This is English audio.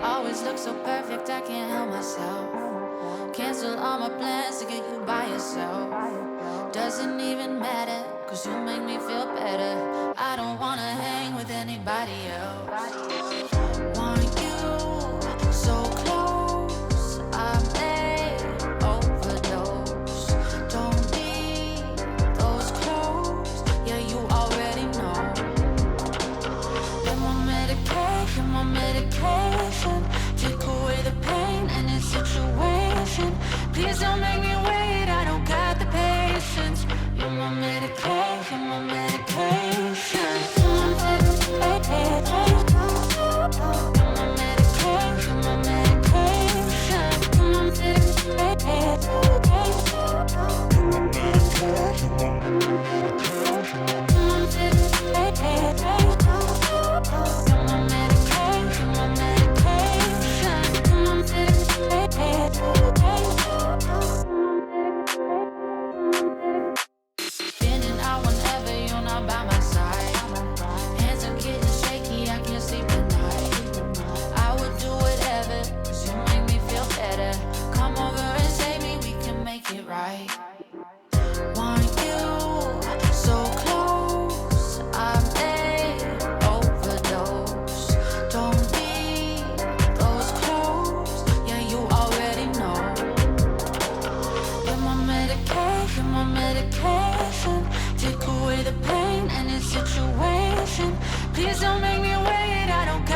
Always look so perfect, I can't help myself. Cancel all my plans to get you by yourself. Doesn't even matter, cause you make me feel better. I don't wanna hang with anybody else. Want you so close, I may overdose. Don't need those clothes, yeah, you already know. You're my medication. Take away the pain in this situation. Please don't make me wait, I don't got the patience. You're my medication, my medication. You're my medication, my medication. You're my medication, my medication. Spinning out whenever you're not by my side. Hands are getting shaky, I can't sleep at night. I would do whatever, cause you make me feel better. Come over and save me, we can make it right.